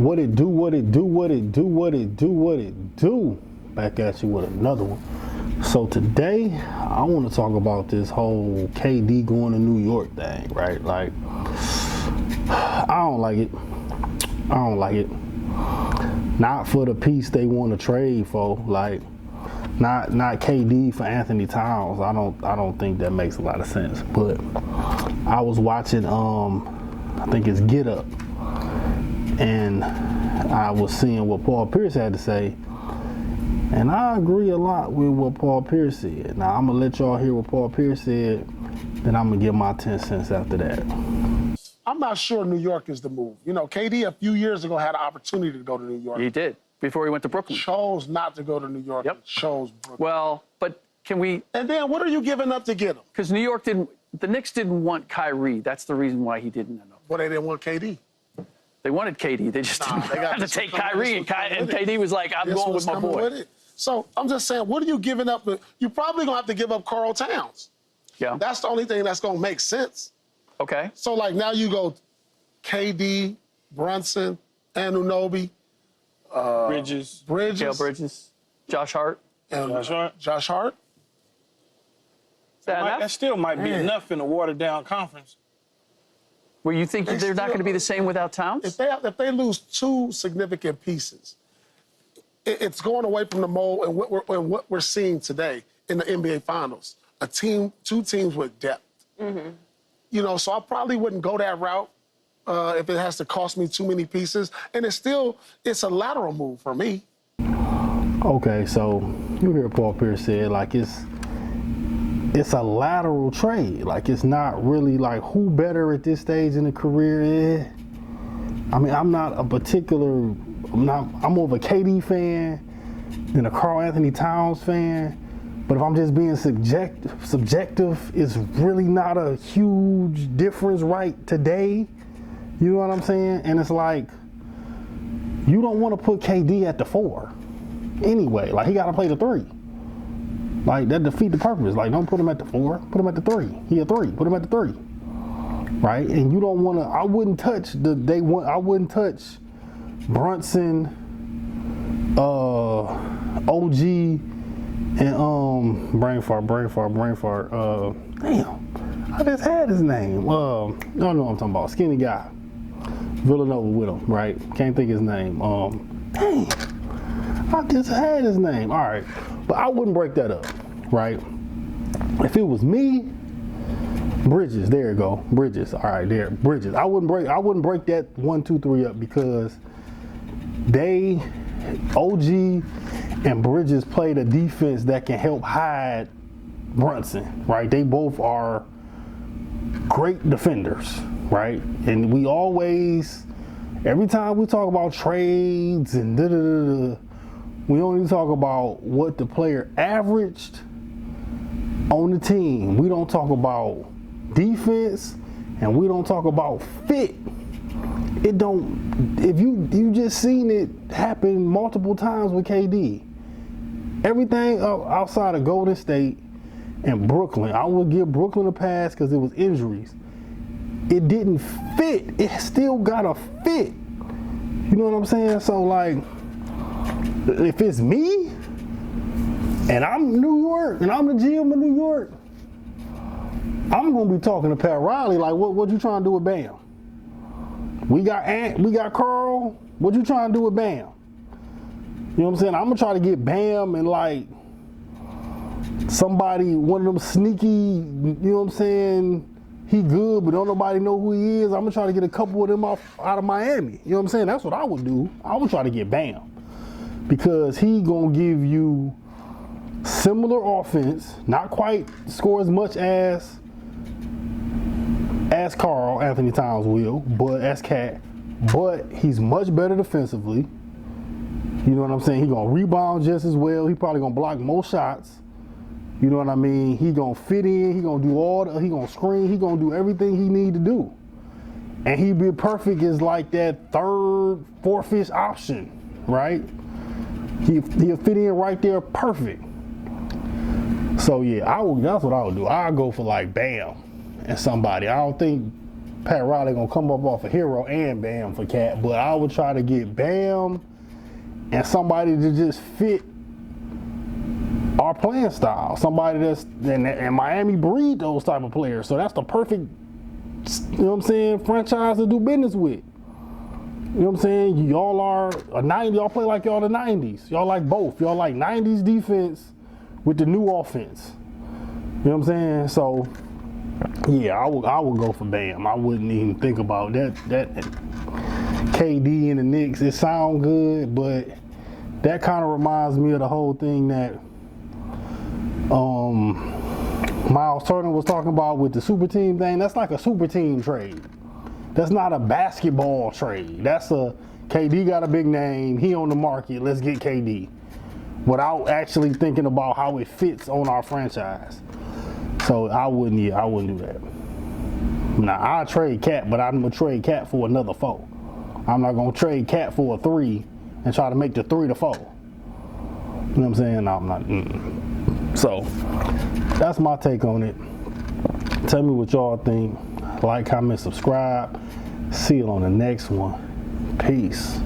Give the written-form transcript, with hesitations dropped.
What it do, what it do, what it do, what it do, what it do. Back at you with another one. So today, I want to talk about this whole KD going to New York thing, right? Like, I don't like it. I don't like it. Not for the piece they want to trade for, like, not KD for Anthony Towns. I don't think that makes a lot of sense. But I was watching, I think it's Get Up, and I was seeing what Paul Pierce had to say, and I agree a lot with what Paul Pierce said. Now I'm gonna let y'all hear what Paul Pierce said, then I'm gonna give my 10 cents after that. I'm not sure New York is the move. You know, KD a few years ago had an opportunity to go to New York. He did, before he went to Brooklyn. Chose not to go to New York. Yep. Chose Brooklyn. Well, but can we... And then what are you giving up to get him? Because New York didn't... The Knicks didn't want Kyrie. That's the reason why he didn't end up. Well, they didn't want KD. They wanted KD. They just didn't they got have to take Kyrie. And KD was like, I'm going with my boy. So I'm just saying, what are you giving up? You're probably going to have to give up Karl Towns. Yeah. That's the only thing that's going to make sense. Okay. So, like, now you go KD, Brunson, Anunoby, Bridges. Gail Bridges. Josh Hart. And Josh Hart. Josh Hart. That still might be enough in a watered-down conference. Well, you think they're not going to be the same without Towns? If they lose two significant pieces, it's going away from the mold and what we're seeing today in the NBA Finals. Two teams with depth. Mm-hmm. You know, so I probably wouldn't go that route if it has to cost me too many pieces. And it's a lateral move for me. Okay, so you hear Paul Pierce said, like, it's a lateral trade. Like, it's not really like who better at this stage in the career is. I mean, I'm more of a KD fan than a Karl Anthony Towns fan. But if I'm just being subjective, it's really not a huge difference right today. You know what I'm saying? And it's like, you don't want to put KD at the 4 anyway. Like, he got to play the 3. Like, that defeat the purpose. Like, don't put him at the 4, put him at the 3. He a 3, put him at the 3. Right? And you don't want to, I wouldn't touch Brunson, OG, and brain fart. Damn, I just had his name. I don't know what I'm talking about. Skinny guy. Villanova with him, right? Can't think his name. Dang, I just had his name. All right, but I wouldn't break that up, right? If it was me, Bridges. There you go, Bridges. All right, there, Bridges. I wouldn't break that 1, 2, 3 up because OG and Bridges played a defense that can help hide Brunson, right? They both are great defenders, right? And we always, every time we talk about trades and we only talk about what the player averaged on the team. We don't talk about defense and we don't talk about fit. It don't, if you just seen it happen multiple times with KD. Everything outside of Golden State and Brooklyn, I would give Brooklyn a pass because it was injuries. It didn't fit. It still got to fit. You know what I'm saying? So, like, if it's me and I'm New York and I'm the GM of New York, I'm gonna be talking to Pat Riley like, what you trying to do with Bam? We got Karl. What you trying to do with Bam? You know what I'm saying? I'm gonna try to get Bam and like somebody, one of them sneaky, you know what I'm saying? He good, but don't nobody know who he is. I'm gonna try to get a couple of them out of Miami. You know what I'm saying? That's what I would do. I would try to get Bam because he gonna give you similar offense, not quite score as much as Karl Anthony Towns will, but as Cat, but he's much better defensively. You know what I'm saying? He gonna rebound just as well. He probably gonna block more shots. You know what I mean? He gonna fit in. He gonna do he gonna screen. He gonna do everything he need to do. And he be perfect as like that third, fourth-ish option, right? He'll fit in right there perfect. So yeah, that's what I would do. I'll go for like Bam and somebody. I don't think Pat Riley gonna come up off a Hero and Bam for Cat, but I would try to get Bam and somebody to just fit our playing style. Somebody that's and Miami breed those type of players, so that's the perfect, you know what I'm saying, franchise to do business with. You know what I'm saying? Y'all are a 90. Y'all play like y'all the 90s. Y'all like both. Y'all like 90s defense with the new offense. You know what I'm saying? So, yeah, I would go for Bam. I wouldn't even think about that. That KD and the Knicks, it sound good, but that kind of reminds me of the whole thing that Miles Turner was talking about with the super team thing. That's like a super team trade. That's not a basketball trade. That's a KD got a big name. He on the market. Let's get KD. Without actually thinking about how it fits on our franchise. So I wouldn't do that. Now I'll trade Cat, but I'm gonna trade Cat for another 4. I'm not gonna trade Cat for a 3 and try to make the 3 to 4. You know what I'm saying? No, I'm not. So that's my take on it. Tell me what y'all think. Like, comment, subscribe. See you on the next one. Peace.